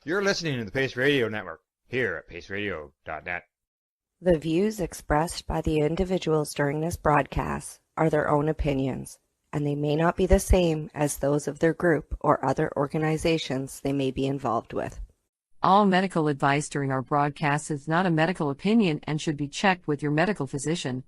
You're listening to the Pace Radio Network here at paceradio.net. The views expressed by the individuals during this broadcast are their own opinions, and they may not be the same as those of their group or other organizations they may be involved with. All medical advice during our broadcast is not a medical opinion and should be checked with your medical physician.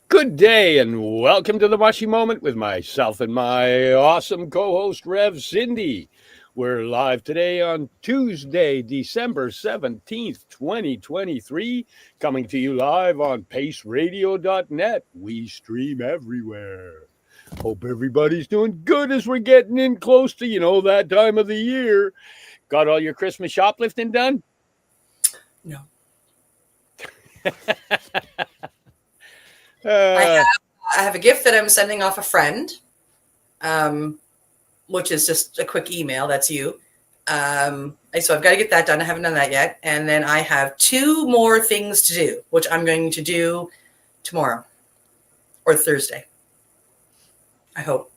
Good day and welcome to the Mushie Moment with myself and my awesome co-host Rev Cindy. We're live today on Tuesday, December 17th, 2023, coming to you live on paceradio.net. We stream everywhere. Hope everybody's doing good as we're getting in close to, that time of the year. Got all your Christmas shoplifting done? No. Uh, I have a gift that I'm sending off a friend, which is just a quick email. That's you. So I've got to get that done. I haven't done that yet. And then I have 2 more things to do, which I'm going to do tomorrow or Thursday, I hope.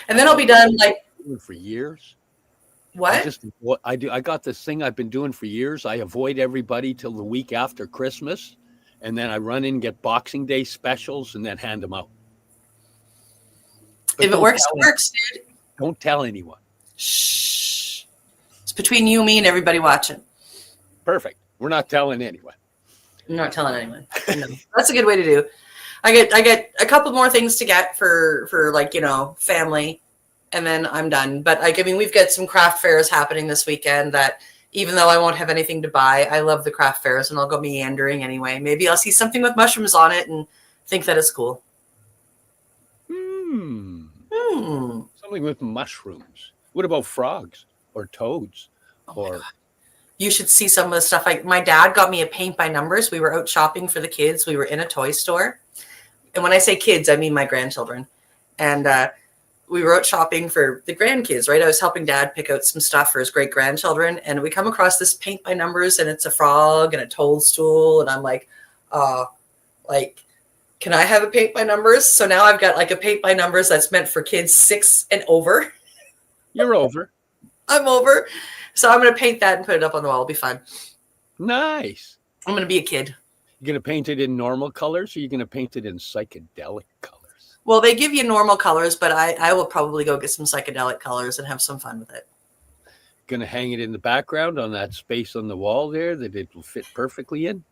And then I'll be done for years. What? I got this thing I've been doing for years. I avoid everybody till the week after Christmas. And then I run in and get Boxing Day specials and then hand them out. But if it works, it works, dude. Don't tell anyone. Shh. It's between you, me, and everybody watching. Perfect. We're not telling anyone. I'm not telling anyone. No. That's a good way to do. I get a couple more things to get for family, and then I'm done. But we've got some craft fairs happening this weekend that, even though I won't have anything to buy, I love the craft fairs and I'll go meandering anyway. Maybe I'll see something with mushrooms on it and think that it's cool. Something with mushrooms. What about frogs or toads? You should see some of the stuff. My dad got me a paint by numbers. We were out shopping for the kids. We were in a toy store. And when I say kids, I mean my grandchildren. And we were out shopping for the grandkids, right? I was helping Dad pick out some stuff for his great grandchildren, and we come across this paint by numbers, and it's a frog and a toadstool, and I'm like, can I have a paint by numbers? So now I've got a paint by numbers that's meant for kids 6 and over. You're over. I'm over. So I'm going to paint that and put it up on the wall. It'll be fun. Nice. I'm going to be a kid. You're going to paint it in normal colors, or you're going to paint it in psychedelic colors? Well, they give you normal colors, but I will probably go get some psychedelic colors and have some fun with it. Going to hang it in the background on that space on the wall there that it will fit perfectly in?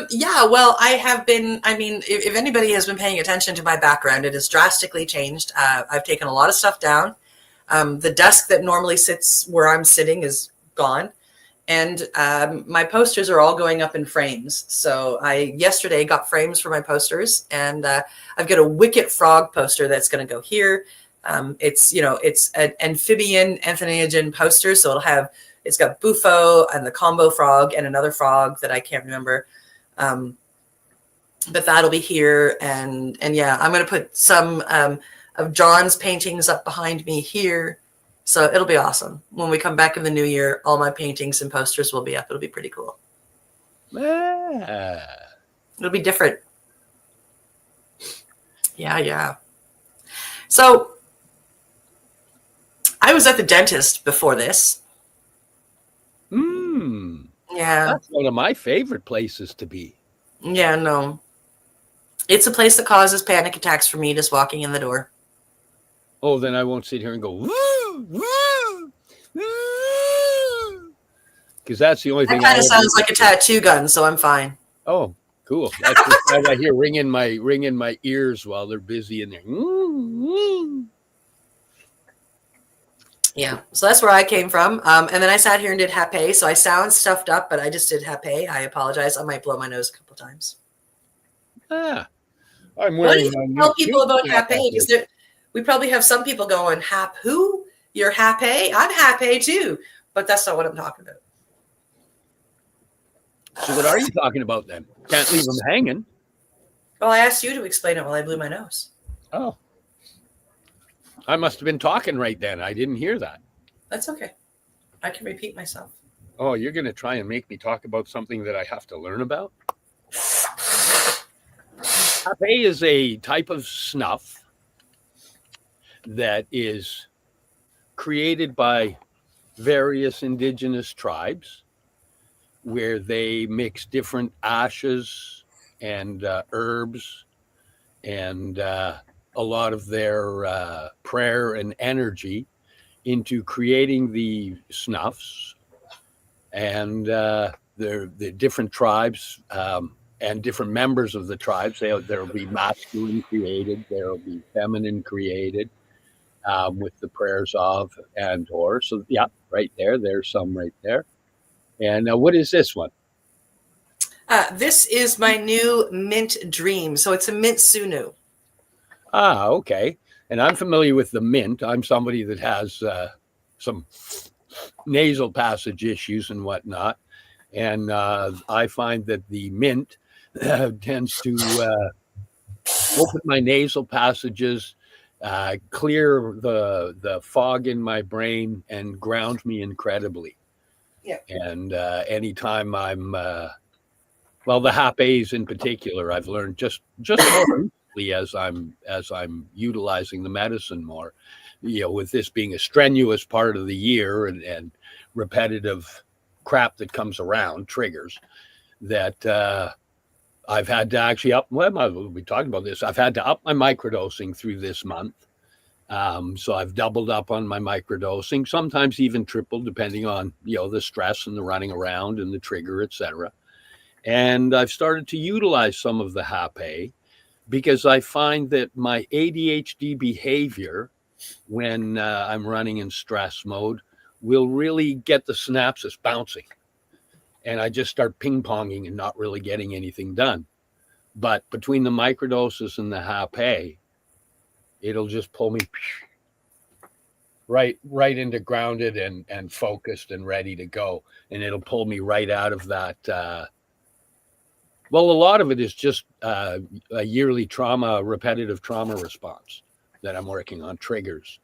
Yeah, well, I have been, if anybody has been paying attention to my background, it has drastically changed. I've taken a lot of stuff down. The desk that normally sits where I'm sitting is gone. And my posters are all going up in frames. So I yesterday got frames for my posters, and I've got a Wicket Frog poster that's going to go here. It's an amphibian entheogen poster, so it's got Bufo and the combo frog and another frog that I can't remember. But that'll be here, and yeah, I'm going to put some of John's paintings up behind me here. So it'll be awesome. When we come back in the new year, all my paintings and posters will be up. It'll be pretty cool. It'll be different. Yeah. So I was at the dentist before this. Yeah. That's one of my favorite places to be. Yeah, no. It's a place that causes panic attacks for me just walking in the door. Oh, then I won't sit here and go, woo, woo, woo. Because that's the only thing. That kind of sounds like a tattoo gun, so I'm fine. Oh, cool. That's what I hear ring in my ears while they're busy in there. Yeah, so that's where I came from. And then I sat here and did Hape. So I sound stuffed up, but I just did Hape. I apologize. I might blow my nose a couple times. I'm What do wearing you tell people about Hape? Because we probably have some people going, Hap who? You're happy. I'm happy too, but that's not what I'm talking about. So what are you talking about then? Can't leave them hanging. Well, I asked you to explain it while I blew my nose. Oh. I must have been talking right then. I didn't hear that. That's okay. I can repeat myself. Oh, you're going to try and make me talk about something that I have to learn about? Hape is a type of snuff that is created by various indigenous tribes where they mix different ashes and herbs and a lot of their prayer and energy into creating the snuffs. And the different tribes and different members of the tribes, there will be masculine created, there will be feminine created with the prayers of and or. So, yeah, right there. There's some right there. And what is this one? This is my new Mint Dream. So it's a Mint Sunu. Ah, okay. And I'm familiar with the mint. I'm somebody that has some nasal passage issues and whatnot. And I find that the mint tends to open my nasal passages, clear the fog in my brain, and ground me incredibly. Yeah. And anytime I'm, well, the Hapes in particular, I've learned just more recently as I'm utilizing the medicine more, with this being a strenuous part of the year and repetitive crap that comes around, triggers, that I've had to actually we'll be talking about this. I've had to up my microdosing through this month. So I've doubled up on my microdosing, sometimes even tripled, depending on, the stress and the running around and the trigger, etc. And I've started to utilize some of the Hape because I find that my ADHD behavior when I'm running in stress mode will really get the synapses bouncing. And I just start ping-ponging and not really getting anything done. But between the microdoses and the Hape, it'll just pull me right into grounded and focused and ready to go. And it'll pull me right out of that. Well, a lot of it is just a yearly repetitive trauma response that I'm working on, triggers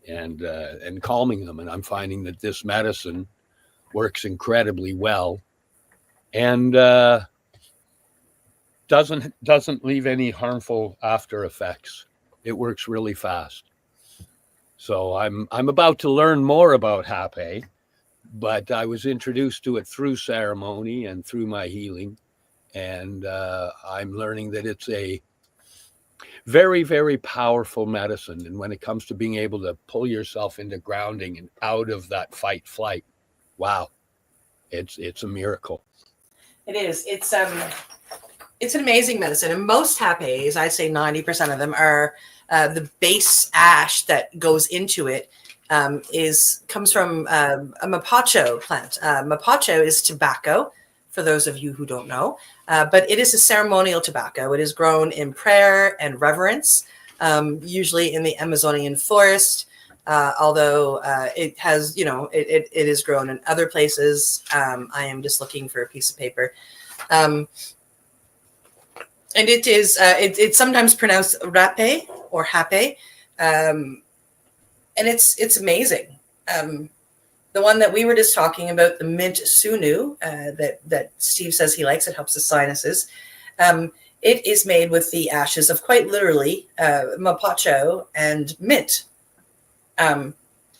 and calming them. And I'm finding that this medicine works incredibly well and doesn't leave any harmful after effects. It works really fast. So I'm about to learn more about Hape, but I was introduced to it through ceremony and through my healing. And I'm learning that it's a very, very powerful medicine. And when it comes to being able to pull yourself into grounding and out of that fight flight, wow, it's a miracle. It is. It's an amazing medicine. And most Hapes, I'd say 90% of them are the base ash that goes into it comes from a mapacho plant. Mapacho is tobacco, for those of you who don't know, but it is a ceremonial tobacco. It is grown in prayer and reverence, usually in the Amazonian forest, although it has, it is grown in other places. I am just looking for a piece of paper. And it is, it's sometimes pronounced rape or hape. And it's amazing. The one that we were just talking about, the mint sunu, that Steve says he likes, it helps the sinuses. It is made with the ashes of quite literally mapacho and mint.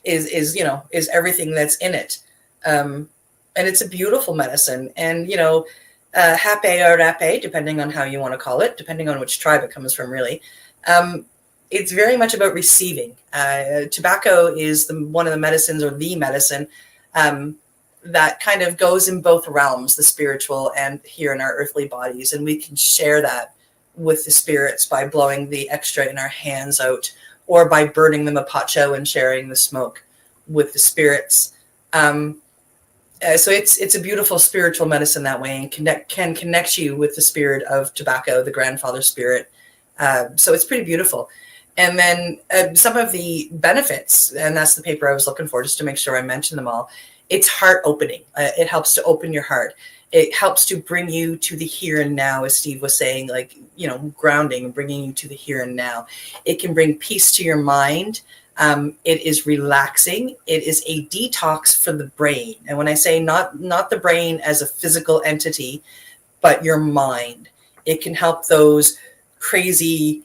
Is everything that's in it. And it's a beautiful medicine. And, hape or rape, depending on how you want to call it, depending on which tribe it comes from, really. It's very much about receiving. Tobacco is one of the medicines, or the medicine, that kind of goes in both realms, the spiritual and here in our earthly bodies. And we can share that with the spirits by blowing the extra in our hands out, or by burning the mapacho and sharing the smoke with the spirits. So it's a beautiful spiritual medicine that way, and can connect you with the spirit of tobacco, the grandfather spirit. So it's pretty beautiful. And then some of the benefits, and that's the paper I was looking for, just to make sure I mention them all. It's heart opening. It helps to open your heart. It helps to bring you to the here and now, as Steve was saying, like, grounding and bringing you to the here and now. It can bring peace to your mind. It is relaxing. It is a detox for the brain. And when I say not the brain as a physical entity, but your mind, it can help those crazy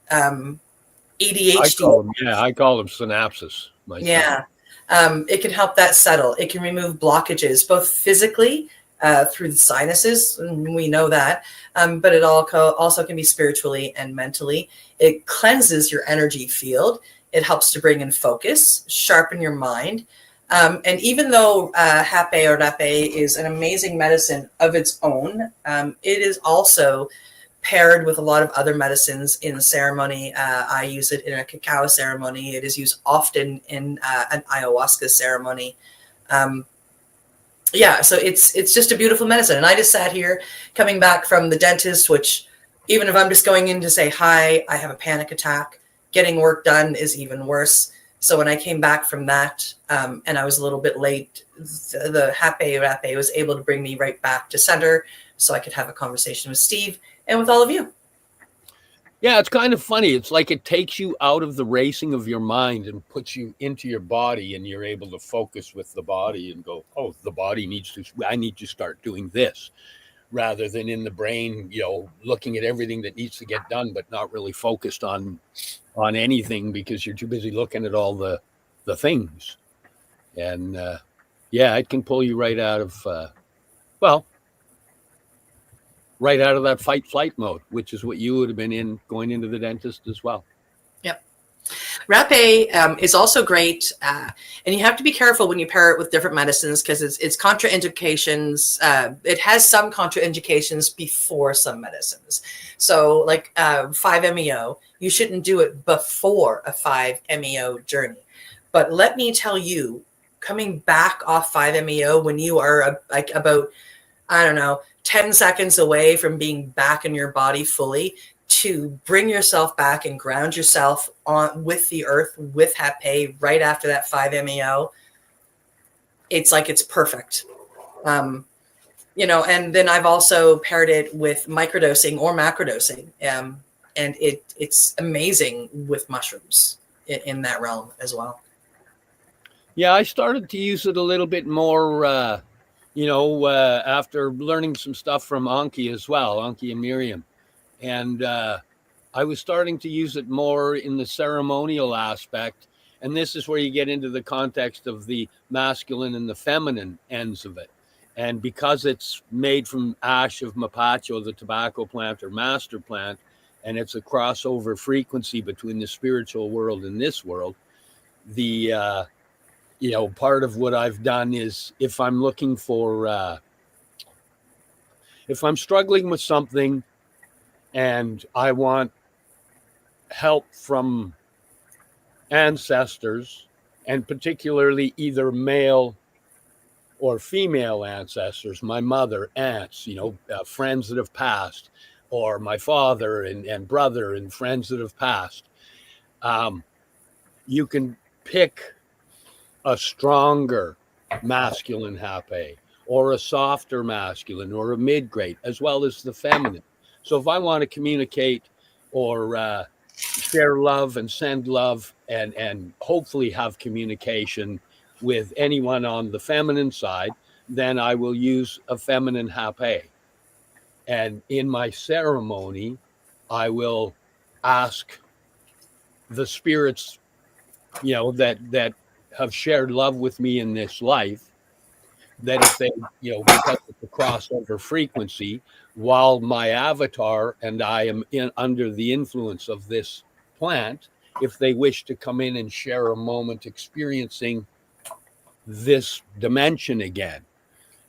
ADHD. I call them synapses myself. Yeah. It can help that settle. It can remove blockages, both physically through the sinuses. We know that. But it also can be spiritually and mentally. It cleanses your energy field. It helps to bring in focus, sharpen your mind. And even though Hape or Rape is an amazing medicine of its own, it is also paired with a lot of other medicines in the ceremony. I use it in a cacao ceremony. It is used often in an ayahuasca ceremony. So it's just a beautiful medicine. And I just sat here coming back from the dentist, which even if I'm just going in to say hi, I have a panic attack. Getting work done is even worse. So when I came back from that and I was a little bit late, the Hape Rape was able to bring me right back to center so I could have a conversation with Steve and with all of you. Yeah, it's kind of funny. It's like it takes you out of the racing of your mind and puts you into your body, and you're able to focus with the body and go, oh, the body I need to start doing this, rather than in the brain, looking at everything that needs to get done, but not really focused on anything because you're too busy looking at all the things. And it can pull you right out of, right out of that fight-flight mode, which is what you would have been in going into the dentist as well. Yep. Rape is also great, and you have to be careful when you pair it with different medicines because it's contraindications. It has some contraindications before some medicines. So like 5-MeO, you shouldn't do it before a 5-MeO journey. But let me tell you, coming back off 5-MeO when you are about, 10 seconds away from being back in your body fully, to bring yourself back and ground yourself on with the earth with Hape right after that 5-MeO, it's like it's perfect. And then I've also paired it with microdosing or macrodosing, and it's amazing with mushrooms in that realm as well. Yeah, I started to use it a little bit more, after learning some stuff from Anki as well, Anki and Miriam. And I was starting to use it more in the ceremonial aspect. And this is where you get into the context of the masculine and the feminine ends of it. And because it's made from ash of mapacho, the tobacco plant or master plant, and it's a crossover frequency between the spiritual world and this world, the part of what I've done is if I'm looking for, if I'm struggling with something and I want help from ancestors, and particularly either male or female ancestors, my mother, aunts, friends that have passed, or my father and brother and friends that have passed, you can pick a stronger masculine Hape or a softer masculine or a mid-grade, as well as the feminine. So if I want to communicate or share love and send love and hopefully have communication with anyone on the feminine side, then I will use a feminine Hape. And in my ceremony, I will ask the spirits, that have shared love with me in this life, that if they, because of the crossover frequency, while my avatar and I am under the influence of this plant, if they wish to come in and share a moment experiencing this dimension again.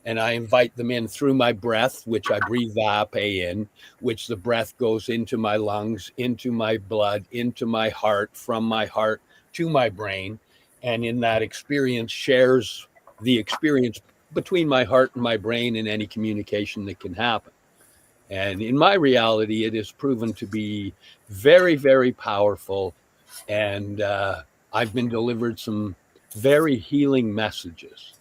And I invite them in through my breath, which I breathe the Hape in, which the breath goes into my lungs, into my blood, into my heart, from my heart to my brain. And in that experience shares the experience between my heart and my brain and any communication that can happen. And in my reality, it is proven to be very, very powerful And I've been delivered some very healing messages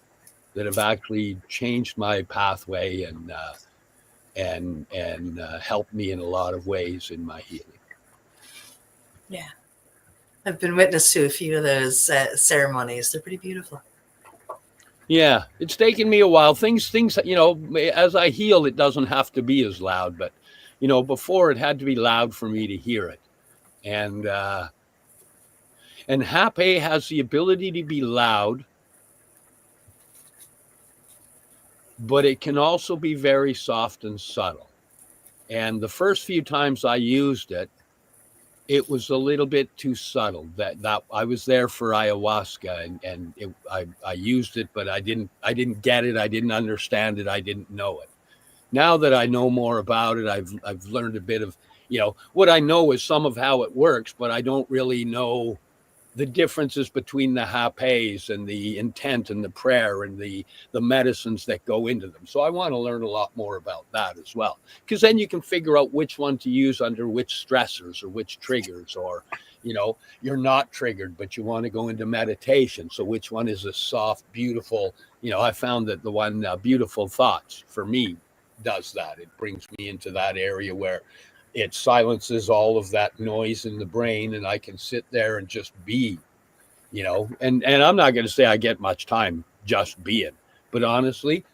that have actually changed my pathway and helped me in a lot of ways in my healing. Yeah. I've been witness to a few of those ceremonies. They're pretty beautiful. Yeah, it's taken me a while. Things, as I heal, it doesn't have to be as loud, but, before it had to be loud for me to hear it. And Hape has the ability to be loud, but it can also be very soft and subtle. And the first few times I used it, it was a little bit too subtle. That I was there for ayahuasca, and I used it, but I didn't get it. I didn't understand it. I didn't know it. Now that I know more about it, I've learned a bit of, what I know is some of how it works, but I don't really know the differences between the hapes and the intent and the prayer and the medicines that go into them. So I want to learn a lot more about that as well, because then you can figure out which one to use under which stressors or which triggers, or, you're not triggered, but you want to go into meditation. So which one is a soft, beautiful, I found that the one beautiful thoughts for me does that. It brings me into that area where it silences all of that noise in the brain, and I can sit there and just be, and I'm not going to say I get much time just being, but honestly,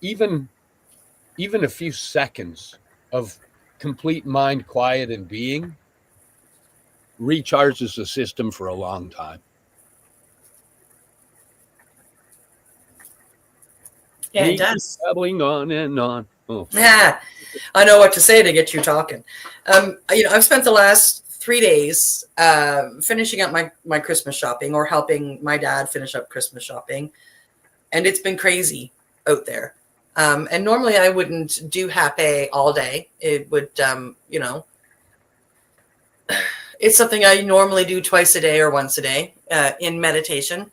even a few seconds of complete mind quiet and being recharges the system for a long time. Yeah, it does. Babbling on and on. Oh. Yeah, I know what to say to get you talking. I've spent the last 3 days finishing up my Christmas shopping, or helping my dad finish up Christmas shopping, and it's been crazy out there. And normally I wouldn't do hape all day. It would, it's something I normally do twice a day or once a day in meditation.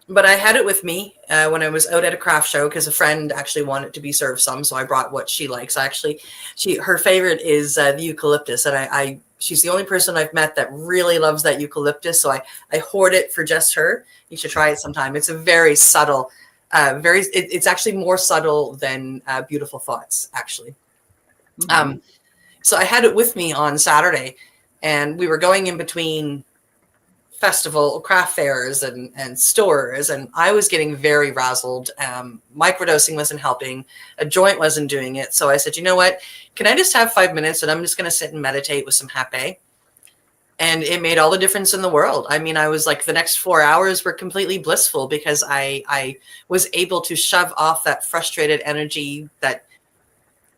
But I had it with me when I was out at a craft show, because a friend actually wanted to be served some, so I brought what she likes. Her favorite is the eucalyptus, and she's the only person I've met that really loves that eucalyptus. So I hoard it for just her. You should try it sometime. It's a very subtle, it's actually more subtle than Beautiful Thoughts, actually. Mm-hmm. So I had it with me on Saturday, and we were going in between festival craft fairs and stores, and I was getting very razzled. Microdosing wasn't helping, a joint wasn't doing it. So I said, you know what, can I just have 5 minutes and I'm just going to sit and meditate with some hape? And it made all the difference in the world. I mean, I was like, the next 4 hours were completely blissful, because I was able to shove off that frustrated energy that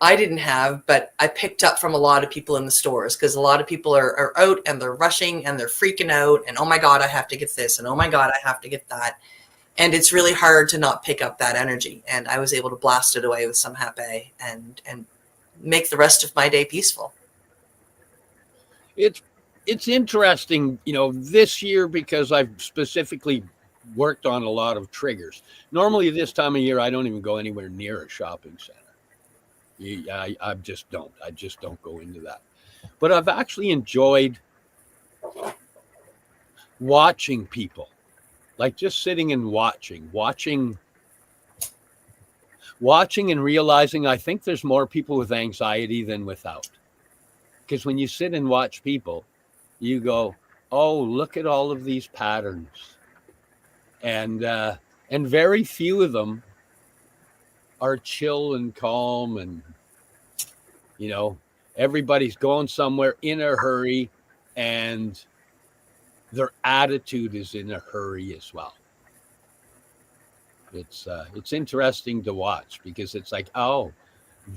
I didn't have, but I picked up from a lot of people in the stores, because a lot of people are out and they're rushing and they're freaking out, and oh my God, I have to get this, and oh my God, I have to get that. And it's really hard to not pick up that energy. And I was able to blast it away with some hape and make the rest of my day peaceful. It's interesting, this year, because I've specifically worked on a lot of triggers. Normally this time of year, I don't even go anywhere near a shopping center. I just don't go into that. But I've actually enjoyed watching people, like just sitting and watching and realizing I think there's more people with anxiety than without. Because when you sit and watch people, you go, oh, look at all of these patterns. And very few of them are chill and calm, and everybody's going somewhere in a hurry, and their attitude is in a hurry as well. It's interesting to watch, because it's like, oh,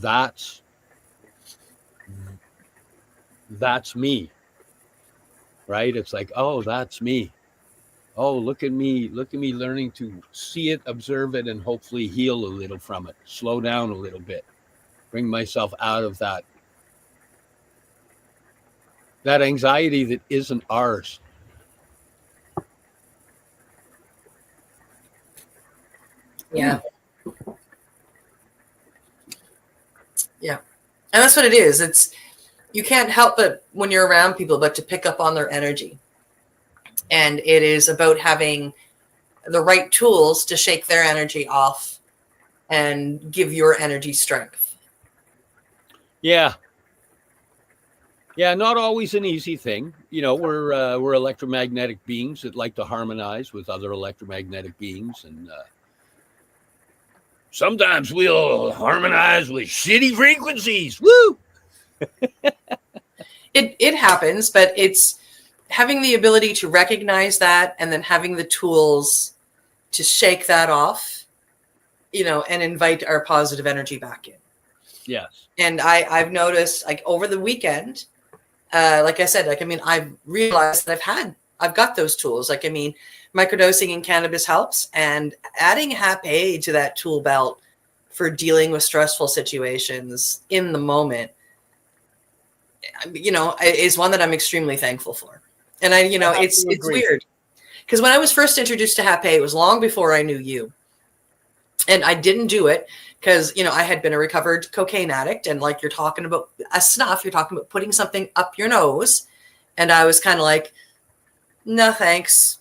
that's me, right? It's like, oh, that's me. Oh, look at me learning to see it, observe it, and hopefully heal a little from it. Slow down a little bit. Bring myself out of that anxiety that isn't ours. Yeah. Yeah. And that's what it is. It's, you can't help but when you're around people, but to pick up on their energy. And it is about having the right tools to shake their energy off and give your energy strength. Yeah. Yeah, not always an easy thing. You know, we're electromagnetic beings that like to harmonize with other electromagnetic beings, and sometimes we'll harmonize with shitty frequencies. Woo! It happens, but it's having the ability to recognize that and then having the tools to shake that off, you know, and invite our positive energy back in. Yes. And I've noticed, like, over the weekend, like I said, like, I mean, I've realized that I've got those tools. Like, I mean, microdosing in cannabis helps, and adding HAP-A to that tool belt for dealing with stressful situations in the moment, you know, is one that I'm extremely thankful for. And it's weird because when I was first introduced to HAP-A, it was long before I knew you. And I didn't do it because, you know, I had been a recovered cocaine addict, and like you're talking about a snuff, you're talking about putting something up your nose. And I was kind of like, no, thanks.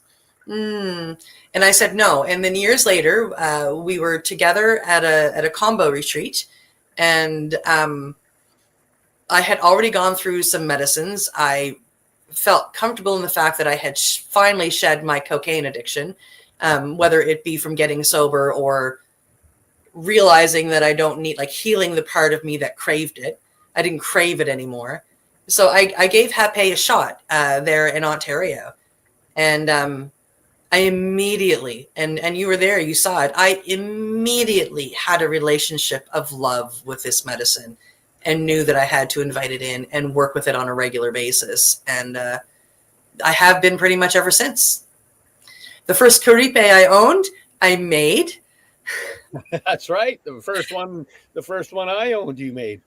And I said no. And then years later, we were together at a combo retreat, and I had already gone through some medicines. I felt comfortable in the fact that I had finally shed my cocaine addiction, whether it be from getting sober or realizing that I don't need, like, healing the part of me that craved it. I didn't crave it anymore. So I gave HAP-A a shot there in Ontario. And I immediately, and you were there, you saw it, I immediately had a relationship of love with this medicine and knew that I had to invite it in and work with it on a regular basis. And I have been pretty much ever since. The first Caripe I owned, I made. That's right. The first one I owned, you made.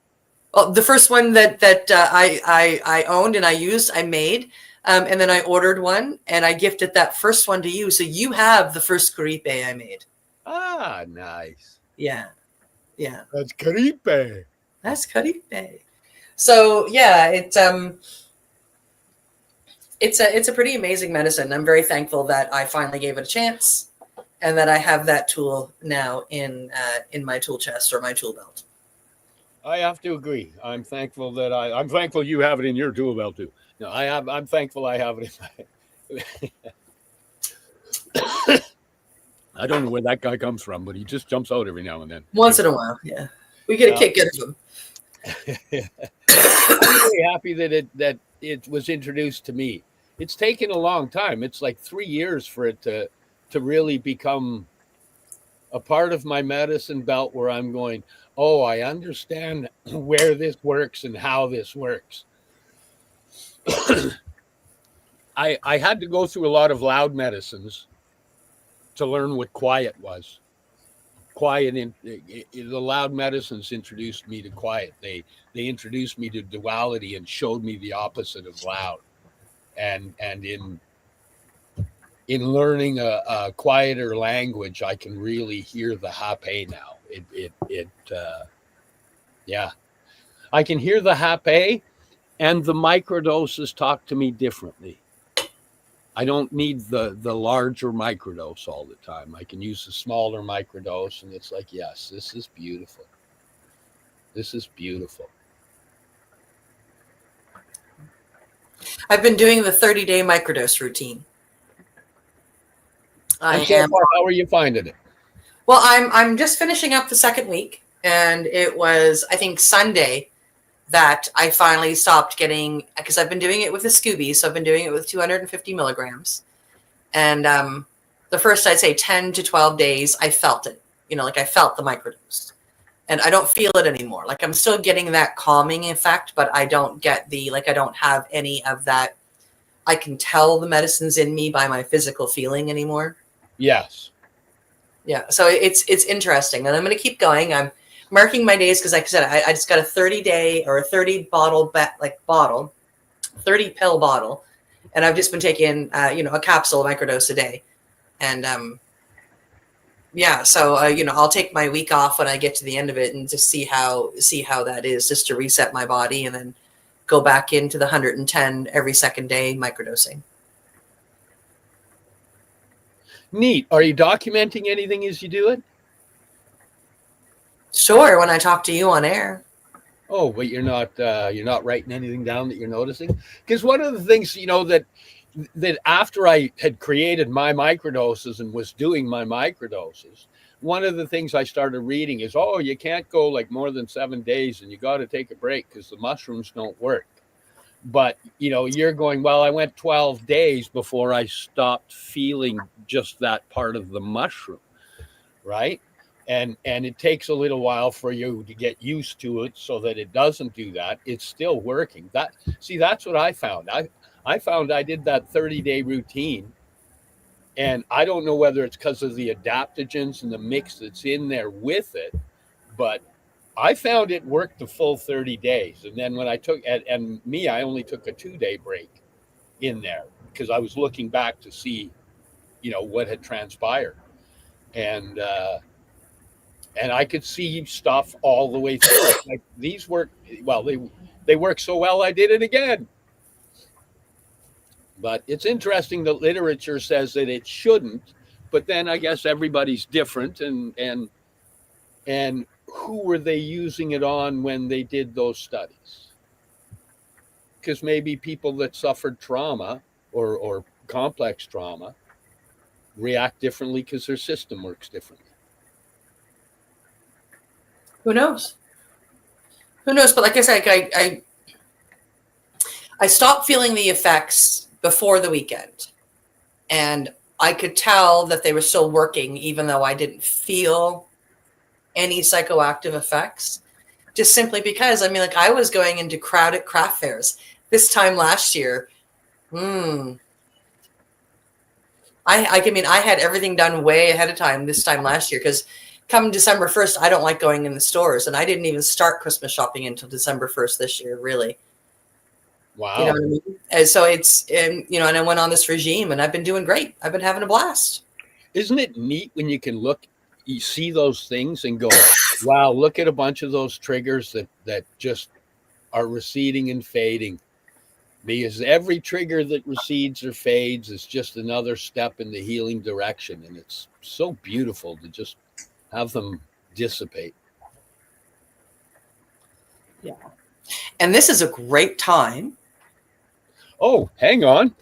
Well, the first one that I owned and I used, I made. And then I ordered one and I gifted that first one to you. So you have the first Caripe I made. Ah, nice. Yeah. Yeah. That's Caripe. That's Caripe. So yeah, it's a pretty amazing medicine. I'm very thankful that I finally gave it a chance, and that I have that tool now in my tool chest or my tool belt. I have to agree. I'm thankful that I'm thankful you have it in your tool belt too. No, I'm thankful I have it in my. I don't know where that guy comes from, but he just jumps out every now and then. Once in a while, yeah. We get a kick out of him. I'm really happy that it was introduced to me. It's taken a long time. It's like 3 years for it to really become a part of my medicine belt where I'm going, oh, I understand where this works and how this works. I had to go through a lot of loud medicines to learn what quiet was. The loud medicines introduced me to quiet. They introduced me to duality and showed me the opposite of loud. And in learning a quieter language, I can really hear the HAP-A now. Yeah, I can hear the HAP-A, and the microdoses talk to me differently. I don't need the larger microdose all the time. I can use the smaller microdose, and it's like, yes, this is beautiful. This is beautiful. I've been doing the 30-day microdose routine. How are you finding it? Well, I'm just finishing up the second week, and it was, I think, Sunday that I finally stopped getting, because I've been doing it with the Scooby, so I've been doing it with 250 milligrams. And the first, I'd say 10 to 12 days, I felt it. You know, like I felt the microdose. And I don't feel it anymore. Like I'm still getting that calming effect, but I don't get I don't have any of that. I can tell the medicine's in me by my physical feeling anymore. Yes. Yeah. So it's interesting. And I'm going to keep going. I'm marking my days because, like I said, I just got a 30-day or a 30 bottle, 30 pill bottle. And I've just been taking, a capsule microdose a day. And, so, I'll take my week off when I get to the end of it and just see how that is, just to reset my body and then go back into the 110 every second day microdosing. Neat. Are you documenting anything as you do it? Sure, when I talk to you on air. Oh, but you're not writing anything down that you're noticing? Because one of the things, that after I had created my microdoses and was doing my microdoses, one of the things I started reading is, you can't go like more than 7 days and you got to take a break because the mushrooms don't work. But, you're going, well, I went 12 days before I stopped feeling just that part of the mushroom, right? And it takes a little while for you to get used to it so that it doesn't do that. It's still working. That's what I found. I found I did that 30-day routine, and I don't know whether it's because of the adaptogens and the mix that's in there with it, but I found it worked the full 30 days. And then when I took, I only took a 2-day break in there because I was looking back to see, what had transpired. And I could see stuff all the way through. Like these work, well, they work so well, I did it again. But it's interesting that literature says that it shouldn't, but then I guess everybody's different, and who were they using it on when they did those studies? Because maybe people that suffered trauma or complex trauma react differently because their system works differently. Who knows? But like I said, I stopped feeling the effects before the weekend, and I could tell that they were still working, even though I didn't feel any psychoactive effects, just simply because, I was going into crowded craft fairs this time last year. I had everything done way ahead of time this time last year, because come December 1st, I don't like going in the stores, and I didn't even start Christmas shopping until December 1st this year, really. Wow. You know what I mean? And so and I went on this regime, and I've been doing great. I've been having a blast. Isn't it neat when you can you see those things and go, wow, look at a bunch of those triggers that just are receding and fading. Because every trigger that recedes or fades is just another step in the healing direction. And it's so beautiful to just have them dissipate. Yeah. And this is a great time. Oh, hang on.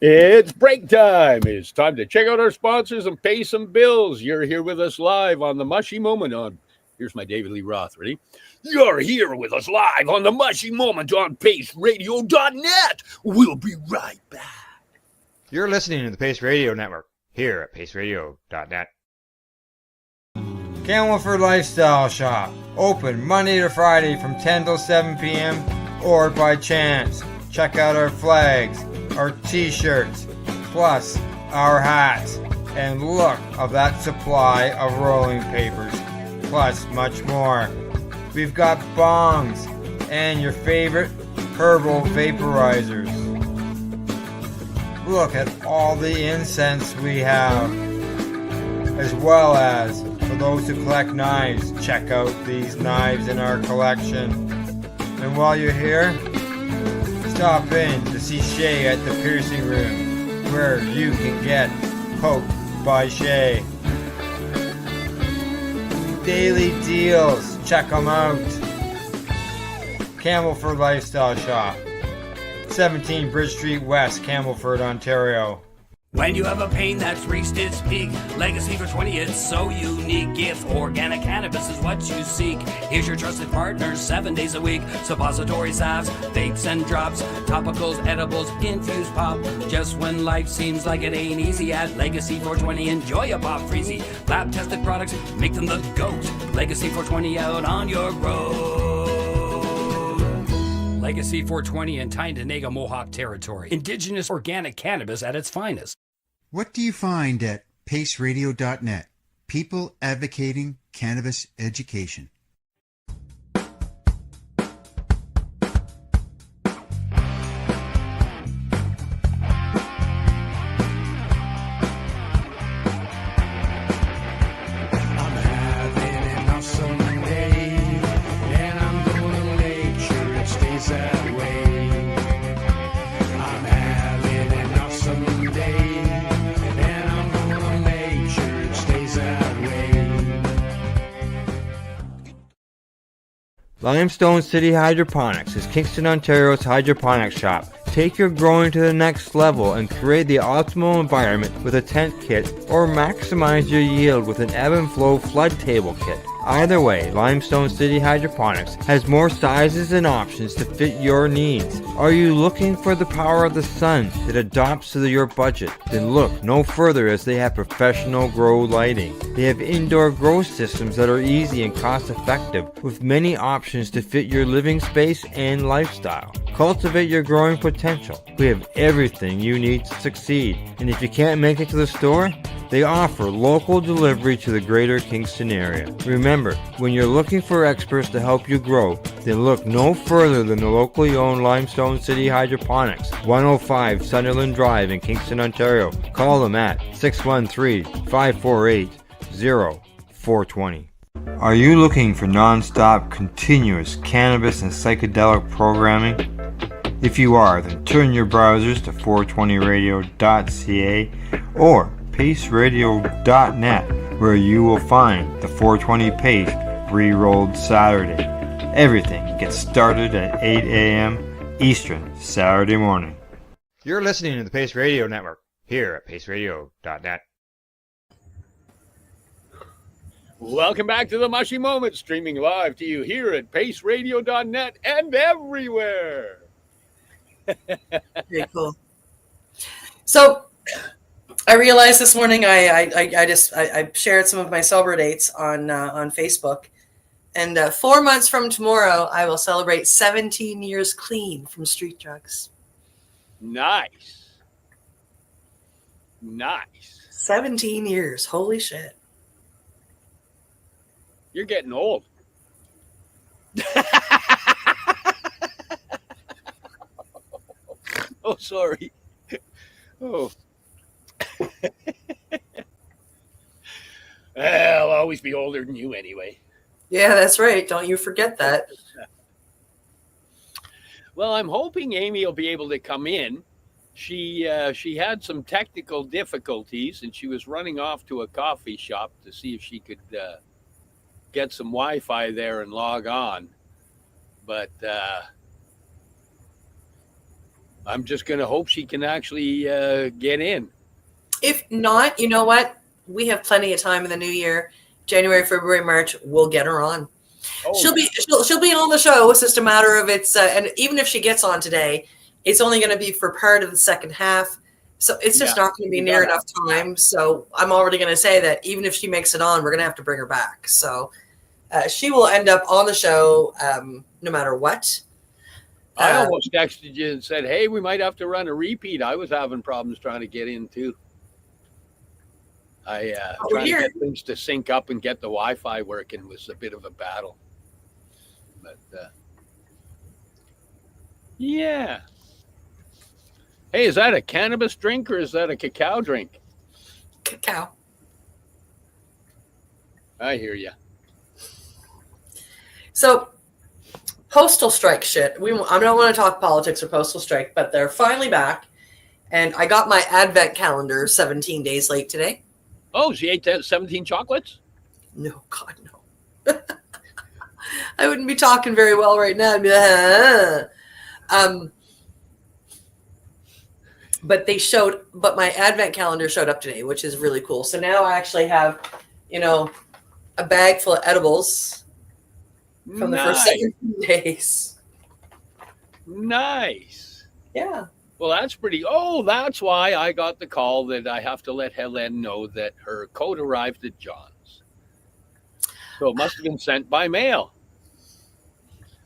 It's break time. It's time to check out our sponsors and pay some bills. You're here with us live on the Mushie Moment on, here's my David Lee Roth, ready? You're here with us live on the Mushie Moment on paceradio.net. We'll be right back. You're listening to the Pace Radio Network here at paceradio.net. Camelford Lifestyle Shop, open Monday to Friday from 10 till 7 p.m. or by chance. Check out our flags, our t-shirts, plus our hats, and look of that supply of rolling papers, plus much more. We've got bongs and your favorite herbal vaporizers. Look at all the incense we have, as well as for those who collect knives, check out these knives in our collection. And while you're here, stop in to see Shay at the piercing room, where you can get poked by Shay. Daily deals, check them out. Camelford Lifestyle Shop, 17 Bridge Street West, Camelford, Ontario. When you have a pain that's reached its peak, Legacy for 20, it's so unique. If organic cannabis is what you seek, here's your trusted partner 7 days a week. Suppository salves, vapes and drops, topicals, edibles, infused pop. Just when life seems like it ain't easy, at Legacy 420, enjoy a pop freezy. Lab tested products, make them the GOAT. Legacy 420 out on your road. Legacy 420 in Tyendinaga Mohawk territory. Indigenous organic cannabis at its finest. What do you find at paceradio.net? People advocating cannabis education. Limestone City Hydroponics is Kingston, Ontario's hydroponics shop. Take your growing to the next level and create the optimal environment with a tent kit, or maximize your yield with an ebb and flow flood table kit. Either way, Limestone City Hydroponics has more sizes and options to fit your needs. Are you looking for the power of the sun that adapts to your budget? Then look no further, as they have professional grow lighting. They have indoor grow systems that are easy and cost effective, with many options to fit your living space and lifestyle. Cultivate your growing potential. We have everything you need to succeed. And if you can't make it to the store, they offer local delivery to the greater Kingston area. Remember, when you're looking for experts to help you grow, then look no further than the locally owned Limestone City Hydroponics, 105 Sunderland Drive in Kingston, Ontario. Call them at 613-548-0420. Are you looking for non-stop, continuous cannabis and psychedelic programming? If you are, then turn your browsers to 420radio.ca or paceradio.net, where you will find the 420 Pace re-rolled Saturday. Everything gets started at 8 a.m. Eastern Saturday morning. You're listening to the Pace Radio Network here at paceradio.net. Welcome back to the Mushie Moment, streaming live to you here at paceradio.net and everywhere. Very cool. So I realized this morning I shared some of my sober dates on Facebook, and 4 months from tomorrow I will celebrate 17 years clean from street drugs. Nice. 17 years. Holy shit. You're getting old. Oh, sorry. Oh. I'll always be older than you anyway. Yeah, that's right. Don't you forget that. Well, I'm hoping Amy will be able to come in. She had some technical difficulties, and she was running off to a coffee shop to see if she could get some Wi-Fi there and log on. But I'm just going to hope she can actually get in. If not, you know what? We have plenty of time in the new year. January, February, March, we'll get her on. Oh, She'll be on the show. It's just a matter of and even if she gets on today, it's only going to be for part of the second half. So it's just not going to be near enough time. So I'm already going to say that even if she makes it on, we're going to have to bring her back. So she will end up on the show no matter what. I almost texted you and said, hey, we might have to run a repeat. I was having problems trying to get in too. Trying to get things to sync up and get the Wi-Fi working was a bit of a battle. But yeah. Hey, is that a cannabis drink or is that a cacao drink? Cacao. I hear you. So, postal strike shit. I don't want to talk politics or postal strike, but they're finally back. And I got my advent calendar 17 days late today. Oh, she ate 17 chocolates? No, God, no. I wouldn't be talking very well right now. I'd be like, but my advent calendar showed up today, which is really cool. So now I actually have, a bag full of edibles from the first 17 days. Nice. Yeah. Well, that's pretty. Oh, that's why I got the call that I have to let Helen know that her coat arrived at John's. So it must have been sent by mail.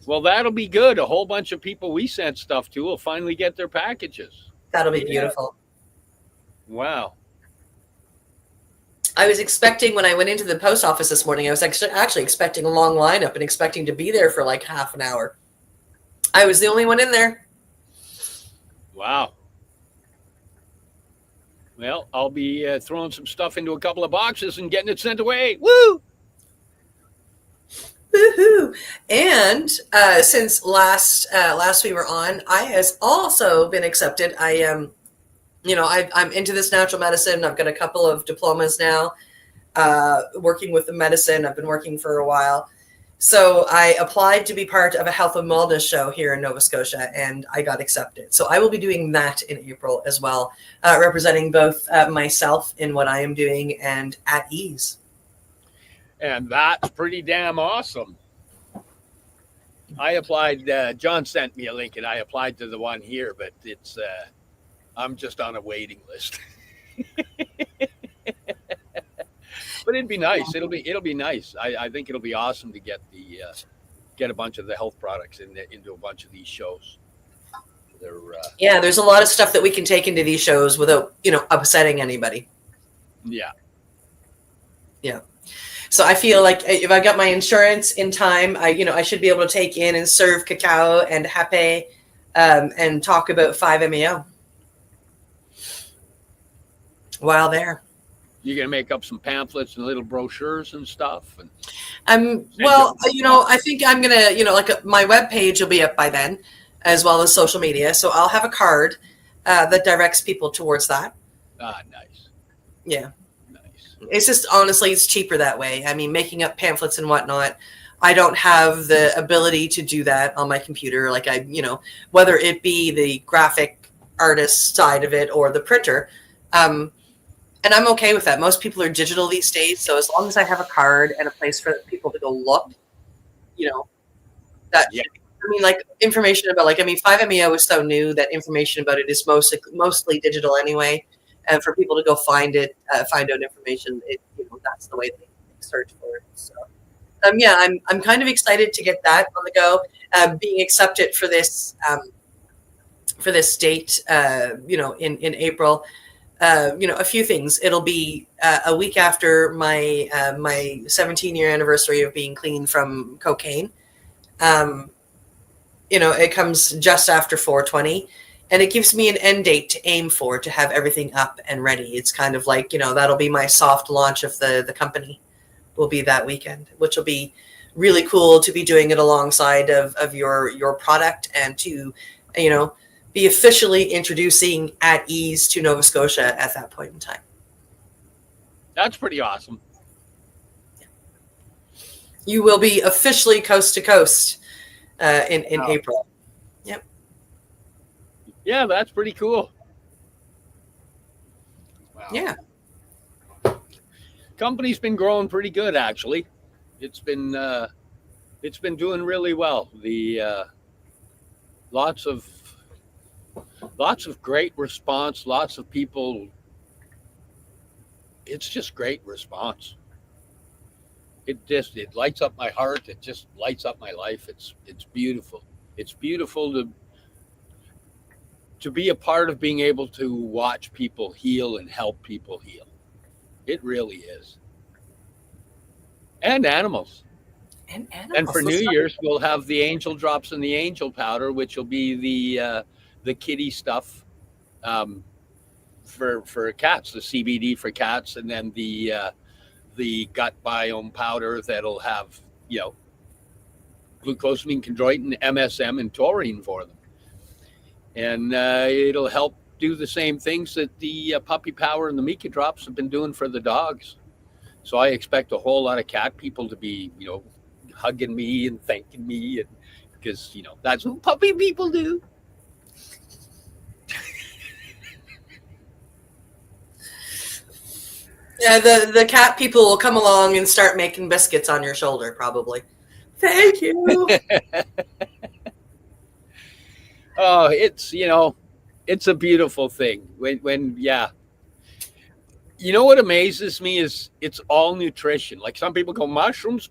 Well, that'll be good. A whole bunch of people we sent stuff to will finally get their packages. That'll be beautiful. Wow. I was expecting, when I went into the post office this morning, I was actually expecting a long lineup and expecting to be there for like half an hour. I was the only one in there. Wow. Well, I'll be throwing some stuff into a couple of boxes and getting it sent away. Woo! Woohoo! And since last we were on, I has also been accepted. I'm into this natural medicine. I've got a couple of diplomas now, working with the medicine. I've been working for a while, So I applied to be part of a health and wellness show here in Nova Scotia, and I got accepted. So I will be doing that in April as well, representing both myself in what I am doing and At Ease. And that's pretty damn awesome. I applied. John sent me a link, and I applied to the one here, but it's I'm just on a waiting list. But it'd be nice. It'll be nice. I think it'll be awesome to get a bunch of the health products into a bunch of these shows. Yeah, there's a lot of stuff that we can take into these shows without upsetting anybody. Yeah. So I feel like if I got my insurance in time, I should be able to take in and serve cacao and hape, and talk about 5-MeO while there. You're gonna make up some pamphlets and little brochures and stuff. Well, I think I'm gonna, like my webpage will be up by then, as well as social media. So I'll have a card that directs people towards that. Ah, nice. Yeah. Nice. It's just honestly, it's cheaper that way. I mean, making up pamphlets and whatnot, I don't have the ability to do that on my computer. Like whether it be the graphic artist side of it or the printer. And I'm okay with that. Most people are digital these days. So as long as I have a card and a place for people to go look, that, yeah. I mean, like information about 5-MeO is so new that information about it is mostly digital anyway. And for people to go find it, find out information, that's the way they search for it. So, I'm kind of excited to get that on the go. Being accepted for this date, in April. A few things. It'll be a week after my 17-year anniversary of being clean from cocaine. It comes just after 4/20, and it gives me an end date to aim for to have everything up and ready. It's kind of like, that'll be my soft launch of the company will be that weekend, which will be really cool to be doing it alongside of your product and to, be officially introducing At Ease to Nova Scotia at that point in time. That's pretty awesome. You will be officially coast to coast in April. Yep. Yeah, that's pretty cool. Wow. Yeah. Company's been growing pretty good, actually. It's been doing really well. The lots of great response, lots of people. It's just great response. It lights up my heart. It just lights up my life. It's beautiful. It's beautiful to be a part of being able to watch people heal and help people heal. It really is. And animals. And for New Year's, we'll have the angel drops and the angel powder, which will be the kitty stuff for cats, the CBD for cats, and then the gut biome powder that'll have glucosamine, chondroitin, MSM, and taurine for them, and it'll help do the same things that the puppy power and the Mika drops have been doing for the dogs. So I expect a whole lot of cat people to be hugging me and thanking me, and because that's what puppy people do. Yeah, the cat people will come along and start making biscuits on your shoulder, probably. Thank you. Oh, it's a beautiful thing. When what amazes me is it's all nutrition. Like some people go, mushrooms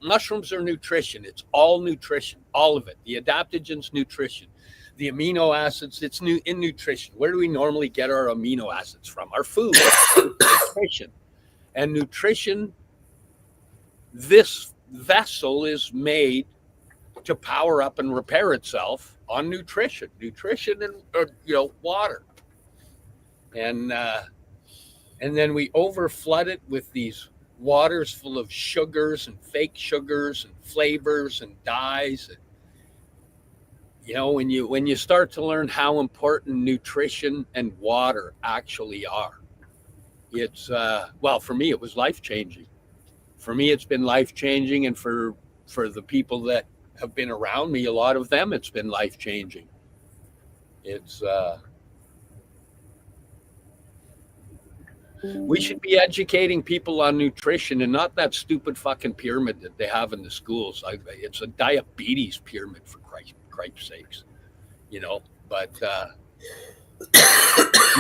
are nutrition. It's all nutrition, all of it. The adaptogens, nutrition. The amino acids, it's in nutrition. Where do we normally get our amino acids from? Our food, nutrition. And nutrition, this vessel is made to power up and repair itself on nutrition and water. And then we overflood it with these waters full of sugars and fake sugars and flavors and dyes. And, when you start to learn how important nutrition and water actually are, it's for me it was life-changing. For me it's been life-changing, and for for the people that have been around me, a lot of them, it's been life changing. It's we should be educating people on nutrition and not that stupid fucking pyramid that they have in the schools. It's a diabetes pyramid, for Christ's sakes, you know. But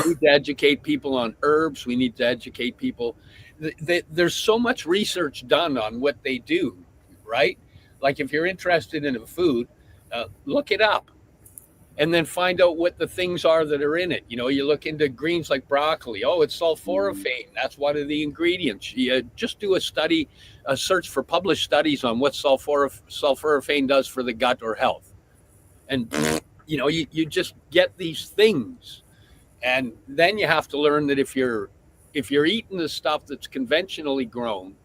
we need to educate people on herbs. We need to educate people. There's so much research done on what they do, right? Like if you're interested in a food, look it up. And then find out what the things are that are in it. You know, you look into greens like broccoli. Oh, it's sulforaphane. That's one of the ingredients. You just do a study, a search for published studies on what sulforaphane does for the gut or health. And, you know, you just get these things. And then you have to learn that if you're eating the stuff that's conventionally grown,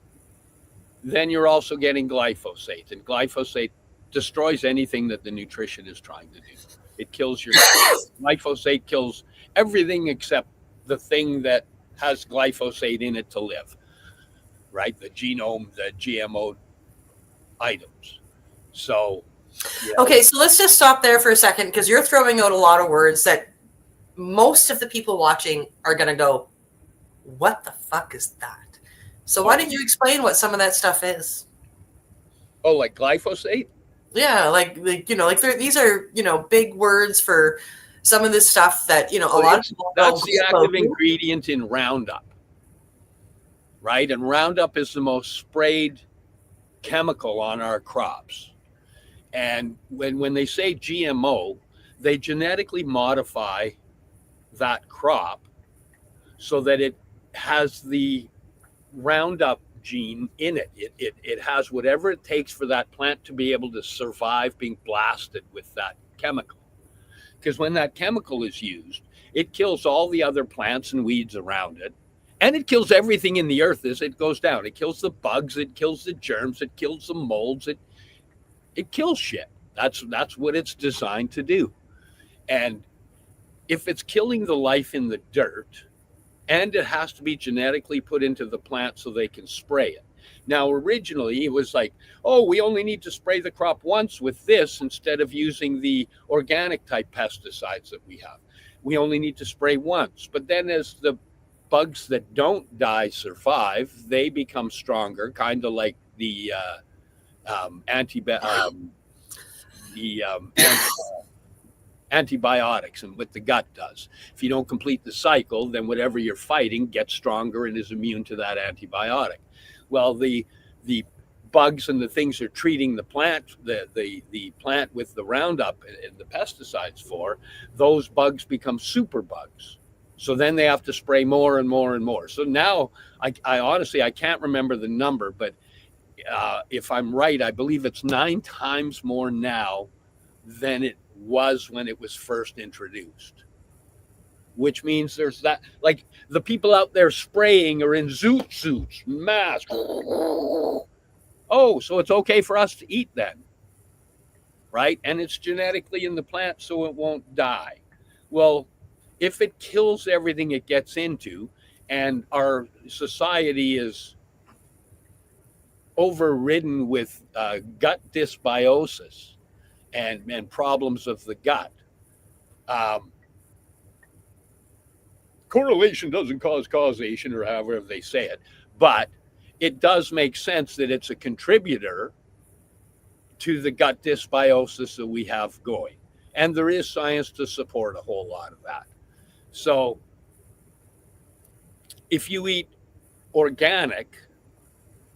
then you're also getting glyphosate. And glyphosate destroys anything that the nutrition is trying to do. It kills your glyphosate kills everything except the thing that has glyphosate in it to live, right? The genome, the GMO items. So, yeah. Okay, so let's just stop there for a second because you're throwing out a lot of words that most of the people watching are going to go, what the fuck is that? So why don't you explain what some of that stuff is? Oh, like glyphosate? Yeah, like you know, like these are, you know, big words for some of this stuff that, you know, a lot of people that's the active ingredient in Roundup, right? And Roundup is the most sprayed chemical on our crops. And when they say GMO, they genetically modify that crop so that it has the Roundup gene in it. It has whatever it takes for that plant to be able to survive being blasted with that chemical. Because when that chemical is used, it kills all the other plants and weeds around it. And it kills everything in the earth as it goes down. It kills the bugs, it kills the germs, it kills the molds, it kills shit. That's what it's designed to do. And if it's killing the life in the dirt, and it has to be genetically put into the plant so they can spray it. Now, originally, it was like, oh, we only need to spray the crop once with this instead of using the organic type pesticides that we have. We only need to spray once. But then as the bugs that don't die survive, they become stronger, kind of like the antibiotics and what the gut does. If you don't complete the cycle, then whatever you're fighting gets stronger and is immune to that antibiotic. Well, the bugs and the things are treating the plant, the plant with the Roundup and the pesticides for, those bugs become super bugs. So then they have to spray more and more and more. So now I honestly, I can't remember the number, but if I'm right, I believe it's 9 times more now than it was when it was first introduced, which means there's that, like the people out there spraying are in zoot suits, masks. Oh, so it's okay for us to eat then, right? And it's genetically in the plant so it won't die. Well, if it kills everything it gets into, and our society is overridden with gut dysbiosis and problems of the gut. Correlation doesn't cause causation, or however they say it, but it does make sense that it's a contributor to the gut dysbiosis that we have going. And there is science to support a whole lot of that. So if you eat organic,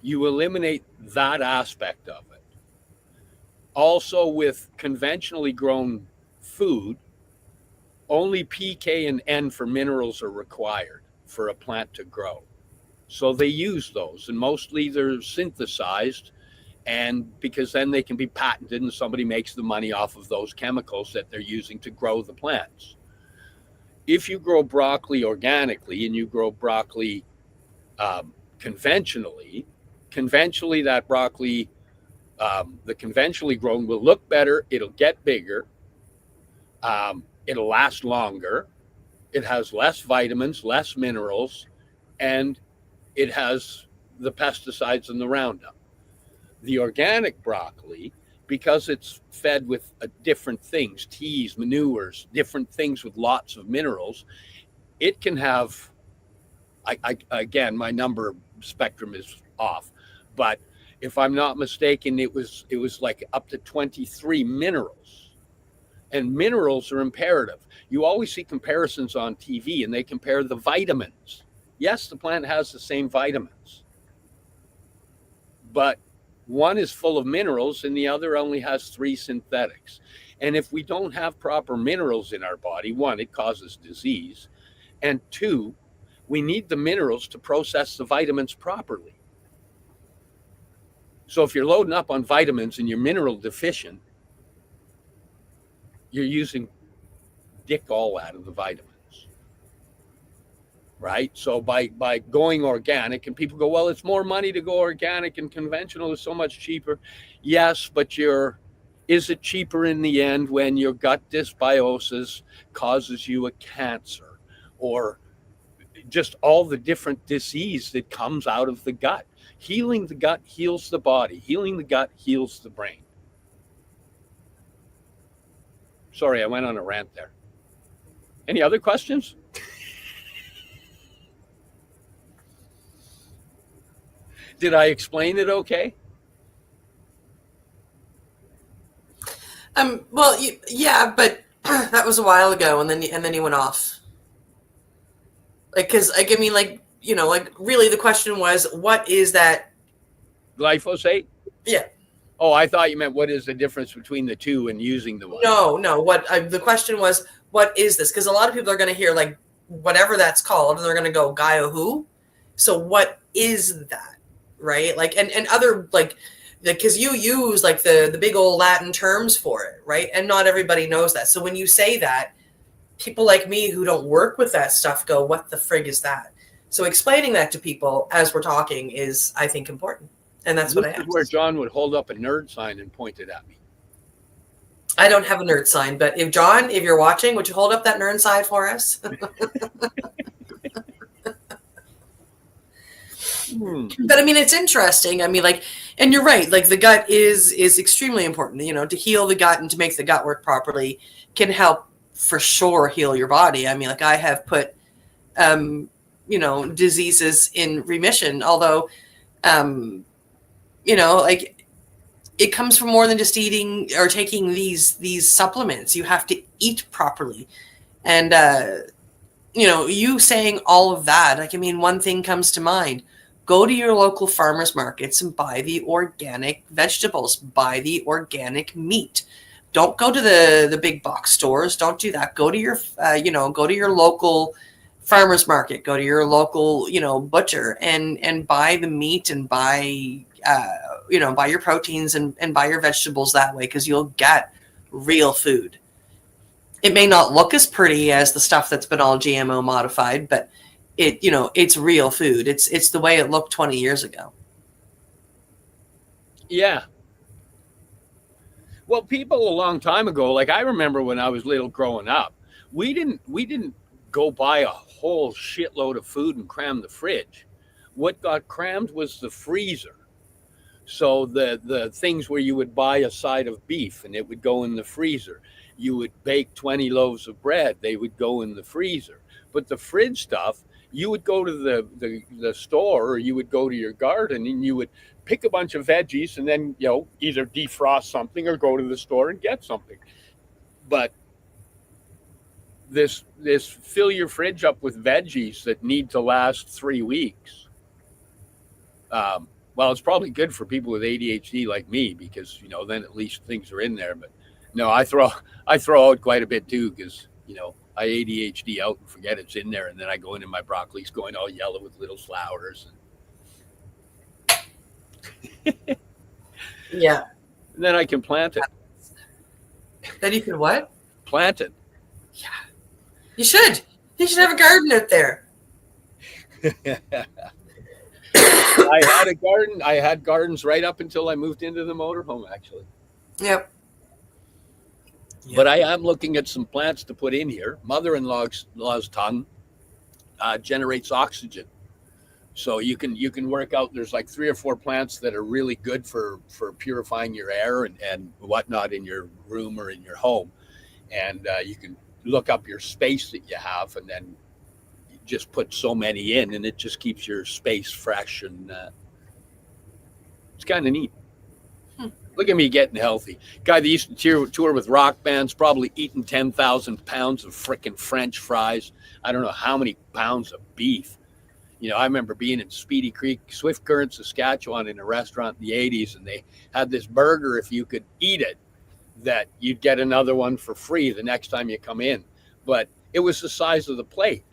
you eliminate that aspect of it. Also, with conventionally grown food, only P, K, and N for minerals are required for a plant to grow. So they use those, and mostly they're synthesized, and because then they can be patented and somebody makes the money off of those chemicals that they're using to grow the plants. If you grow broccoli organically and you grow broccoli conventionally that broccoli, the conventionally grown, will look better, it'll get bigger, it'll last longer, it has less vitamins, less minerals, and it has the pesticides and the Roundup. The organic broccoli, because it's fed with different things, teas, manures, different things with lots of minerals, it can have, again, my number spectrum is off, but if I'm not mistaken, it was like up to 23 minerals. And minerals are imperative. You always see comparisons on TV and they compare the vitamins. Yes, the plant has the same vitamins, but one is full of minerals and the other only has 3 synthetics. And if we don't have proper minerals in our body, one, it causes disease, and two, we need the minerals to process the vitamins properly. So if you're loading up on vitamins and you're mineral deficient, you're using dick all out of the vitamins, right? So by going organic, and people go, well, it's more money to go organic and conventional is so much cheaper. Yes, but is it cheaper in the end when your gut dysbiosis causes you a cancer, or just all the different disease that comes out of the gut? Healing the gut heals the body. Healing the gut heals the brain. Sorry, I went on a rant there. Any other questions? Did I explain it okay? Well, yeah, but that was a while ago, and then you went off. Like, because I mean, like, you know, like, really, the question was, what is that? Glyphosate? Yeah. Oh, I thought you meant what is the difference between the two and using the one. No. The question was, what is this? Because a lot of people are going to hear like whatever that's called, and they're going to go, Gaia who? So what is that, right? Like, and other like, because you use like the big old Latin terms for it, right? And not everybody knows that. So when you say that, people like me who don't work with that stuff go, what the frig is that? So explaining that to people as we're talking is, I think, important. And that's what I asked. Where John would hold up a nerd sign and point it at me. I don't have a nerd sign, but if John, if you're watching, would you hold up that nerd sign for us? But I mean, it's interesting. I mean, like, and you're right. Like, the gut is extremely important. You know, to heal the gut and to make the gut work properly can help for sure heal your body. I mean, like, I have put, you know, diseases in remission. Although, you know, like, it comes from more than just eating or taking these supplements. You have to eat properly, and you know, you saying all of that. Like, I mean, one thing comes to mind. Go to your local farmers markets and buy the organic vegetables, buy the organic meat. Don't go to the big box stores. Don't do that. Go to your, you know, go to your local farmers market, go to your local, you know, butcher and buy the meat and buy, you know, buy your proteins and buy your vegetables that way, because you'll get real food. It may not look as pretty as the stuff that's been all GMO modified, but it, you know, it's real food. It's the way it looked 20 years ago. Yeah. Well, people a long time ago, like I remember when I was little growing up, we didn't go buy a whole shitload of food and cram the fridge. What got crammed was the freezer. So the things where you would buy a side of beef and it would go in the freezer. You would bake 20 loaves of bread, they would go in the freezer. But the fridge stuff, you would go to the store, or you would go to your garden and you would pick a bunch of veggies and then, you know, either defrost something or go to the store and get something. But this fill your fridge up with veggies that need to last 3 weeks. Well, it's probably good for people with ADHD like me, because, you know, then at least things are in there. But no, I throw out quite a bit too, because, you know, I ADHD out and forget it's in there, and then I go in and my broccoli's going all yellow with little flowers. Yeah. And then I can plant it. Then you can what? Plant it. Yeah. You should. You should have a garden out there. I had a garden. I had gardens right up until I moved into the motorhome, actually. Yep. But I am looking at some plants to put in here. Mother-in-law's tongue generates oxygen. So you can work out. There's like 3 or 4 plants that are really good for purifying your air and whatnot in your room or in your home. And you can look up your space that you have, and then you just put so many in, and it just keeps your space fresh, and it's kind of neat. Look at me getting healthy. Guy that used to tour with rock bands, probably eating 10,000 pounds of frickin' French fries. I don't know how many pounds of beef. You know, I remember being in Speedy Creek, Swift Current, Saskatchewan, in a restaurant in the 80s, and they had this burger, if you could eat it, that you'd get another one for free the next time you come in. But it was the size of the plate.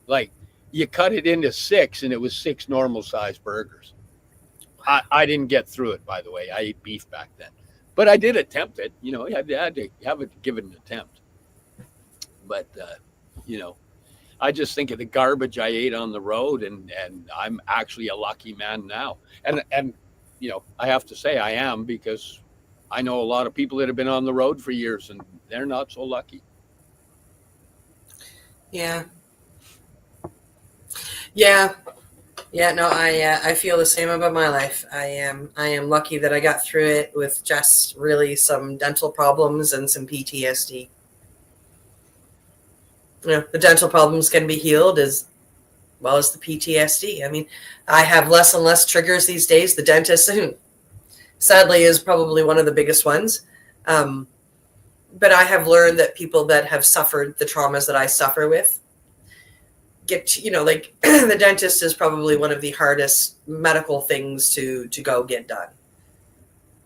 Like, you cut it into 6, and it was 6 normal-sized burgers. I didn't get through it, by the way. I ate beef back then. But I did attempt it. You know, I had to give it an attempt. But, you know, I just think of the garbage I ate on the road, and I'm actually a lucky man now. And you know, I have to say I am, because I know a lot of people that have been on the road for years, and they're not so lucky. Yeah. No, I feel the same about my life. I am lucky that I got through it with just really some dental problems and some PTSD. You know, the dental problems can be healed as well as the PTSD. I mean, I have less and less triggers these days. The dentist, sadly, is probably one of the biggest ones. But I have learned that people that have suffered the traumas that I suffer with get, you know, like the dentist is probably one of the hardest medical things to go get done,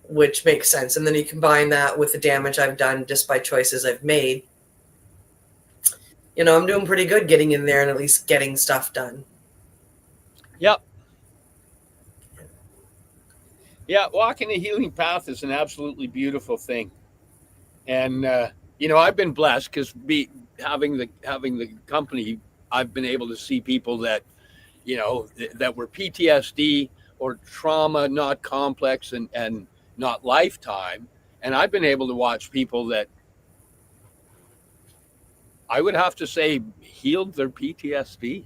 which makes sense. And then you combine that with the damage I've done just by choices I've made. You know, I'm doing pretty good getting in there and at least getting stuff done. Yep. Yeah, walking the healing path is an absolutely beautiful thing. And you know, I've been blessed because having the company, I've been able to see people that, you know, that were PTSD or trauma, not complex and not lifetime. And I've been able to watch people that I would have to say healed their PTSD.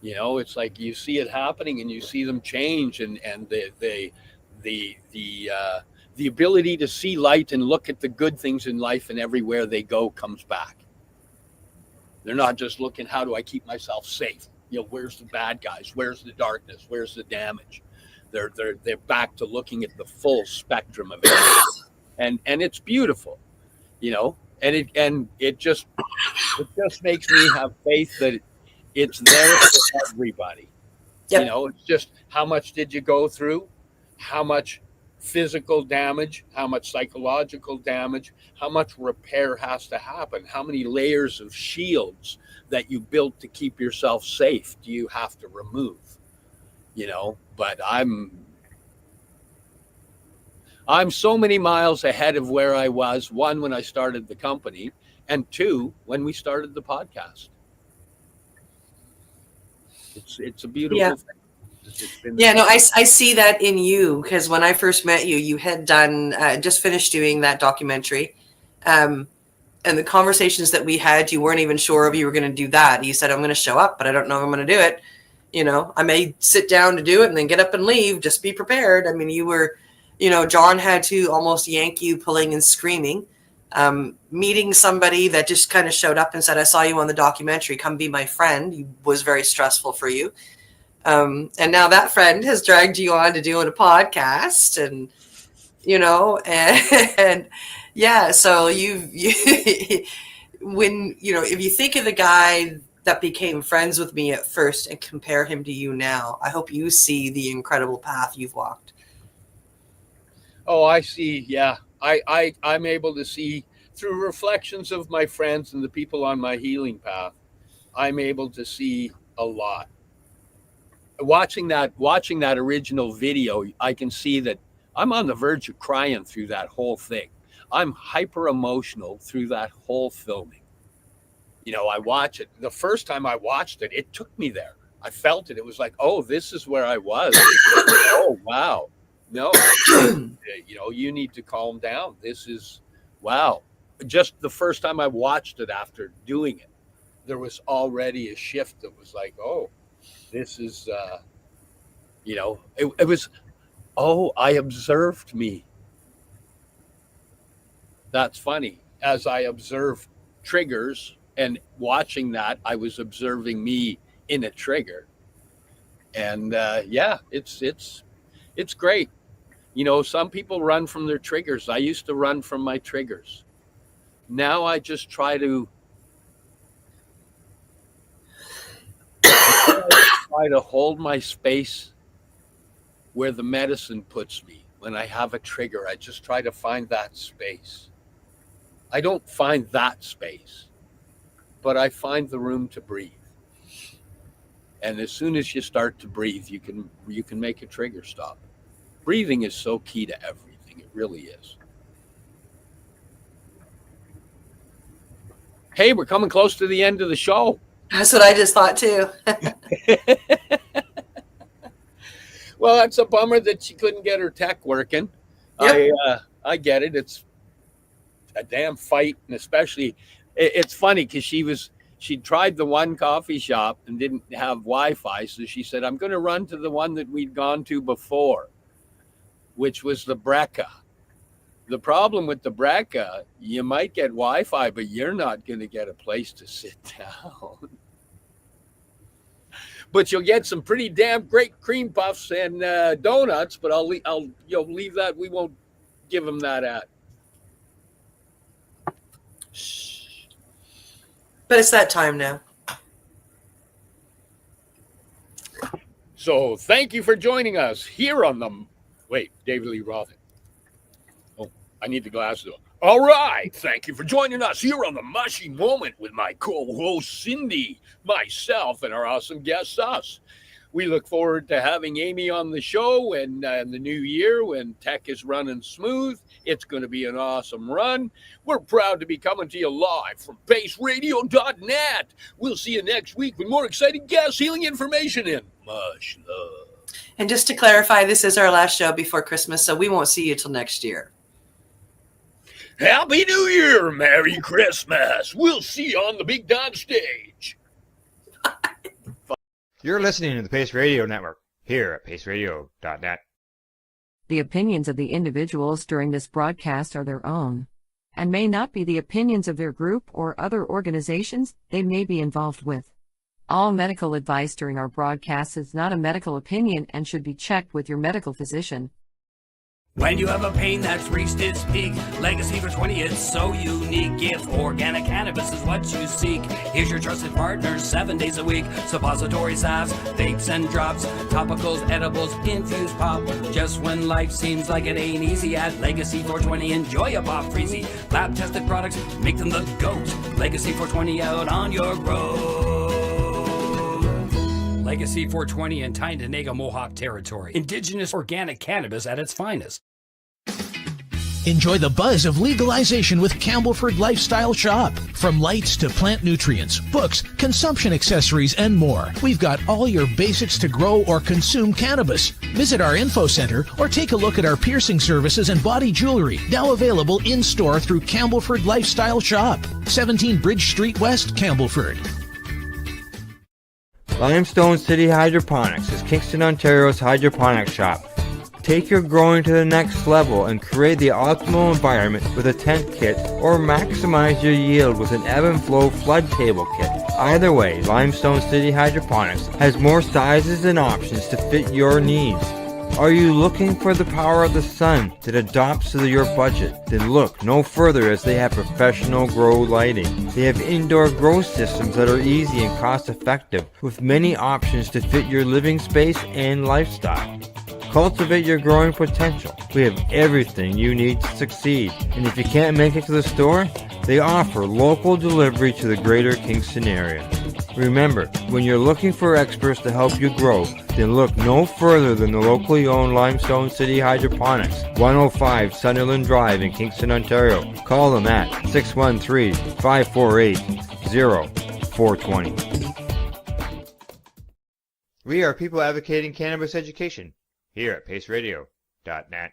You know, it's like you see it happening and you see them change, and the ability to see light and look at the good things in life, and everywhere they go comes back. They're not just looking, how do I keep myself safe? You know, where's the bad guys? Where's the darkness? Where's the damage? They're back to looking at the full spectrum of it, and it's beautiful, you know. And it just makes me have faith that it's there for everybody. Yep. You know, it's just, how much did you go through? How much physical damage? How much psychological damage? How much repair has to happen? How many layers of shields that you built to keep yourself safe do you have to remove? You know, but I'm so many miles ahead of where I was, 1, when I started the company, and 2, when we started the podcast. It's a beautiful thing. Yeah, no, I see that in you, because when I first met you, you had done, just finished doing that documentary. And the conversations that we had, you weren't even sure if you were going to do that. You said, I'm going to show up, but I don't know if I'm going to do it. You know, I may sit down to do it and then get up and leave. Just be prepared. I mean, you were... You know, John had to almost yank you pulling and screaming. Meeting somebody that just kind of showed up and said, I saw you on the documentary, come be my friend, was very stressful for you. And now that friend has dragged you on to doing a podcast, and, you know, and yeah, so you when, you know, if you think of the guy that became friends with me at first and compare him to you now, I hope you see the incredible path you've walked. Oh, I see. Yeah. I'm able to see through reflections of my friends and the people on my healing path. I'm able to see a lot. Watching that original video, I can see that I'm on the verge of crying through that whole thing. I'm hyper emotional through that whole filming. You know, I watch it. The first time I watched it, it took me there. I felt it. It was like, oh, this is where I was. Oh, wow. No, you know, you need to calm down. This is, wow. Just the first time I watched it after doing it, there was already a shift that was like, oh, this is, it was, oh, I observed me. That's funny. As I observed triggers and watching that, I was observing me in a trigger. And it's great. Some people run from their triggers. I used to run from my triggers. Now I just try to hold my space where the medicine puts me. When I have a trigger, I just try to find that space. I don't find that space, but I find the room to breathe. And as soon as you start to breathe, you can make a trigger stop. Breathing is so key to everything. It really is. Hey, we're coming close to the end of the show. That's what I just thought too. Well, that's a bummer that she couldn't get her tech working. Yep. I get it. It's a damn fight, and especially it's funny because she tried the one coffee shop and didn't have Wi-Fi, so she said, I'm going to run to the one that we'd gone to before, which was the Brecca. The problem with the Brecca, you might get Wi-Fi, but you're not going to get a place to sit down. But you'll get some pretty damn great cream puffs and donuts. But I'll leave that. We won't give them that at. But it's that time now. So thank you for joining us here on the... Wait, David Lee Roth. Oh, I need the glasses on. All right. Thank you for joining us here on the Mushie Moment with my co-host Cindy, myself, and our awesome guest, us. We look forward to having Amy on the show and in the new year when tech is running smooth. It's going to be an awesome run. We're proud to be coming to you live from PaceRadio.net. We'll see you next week with more exciting guests, healing information, and much love. And just to clarify, this is our last show before Christmas, so we won't see you till next year. Happy New Year, Merry Christmas. We'll see you on the big dog stage. You're listening to the Pace Radio Network here at PaceRadio.net. The opinions of the individuals during this broadcast are their own, and may not be the opinions of their group or other organizations they may be involved with. All medical advice during our broadcast is not a medical opinion and should be checked with your medical physician. When you have a pain that's reached its peak, Legacy for 20, it's so unique. Gift organic cannabis is what you seek. Here's your trusted partners 7 days a week. Suppository salves, vapes and drops, topicals, edibles, infused pop. Just when life seems like it ain't easy, at Legacy 420, enjoy a pop freezy. Lab tested products, make them the GOAT. Legacy 420 out on your road. Legacy 420 in Tyndonega Mohawk territory. Indigenous organic cannabis at its finest. Enjoy the buzz of legalization with Campbellford Lifestyle Shop. From lights to plant nutrients, books, consumption accessories, and more, we've got all your basics to grow or consume cannabis. Visit our info center or take a look at our piercing services and body jewelry, now available in-store through Campbellford Lifestyle Shop, 17 Bridge Street West, Campbellford. Limestone City Hydroponics is Kingston, Ontario's hydroponics shop. Take your growing to the next level and create the optimal environment with a tent kit, or maximize your yield with an ebb and flow flood table kit. Either way, Limestone City Hydroponics has more sizes and options to fit your needs. Are you looking for the power of the sun that adapts to your budget? Then look no further, as they have professional grow lighting. They have indoor grow systems that are easy and cost effective, with many options to fit your living space and lifestyle. Cultivate your growing potential. We have everything you need to succeed. And if you can't make it to the store, they offer local delivery to the greater Kingston area. Remember, when you're looking for experts to help you grow, then look no further than the locally owned Limestone City Hydroponics, 105 Sunderland Drive in Kingston, Ontario. Call them at 613-548-0420. We are people advocating cannabis education here at PaceRadio.net.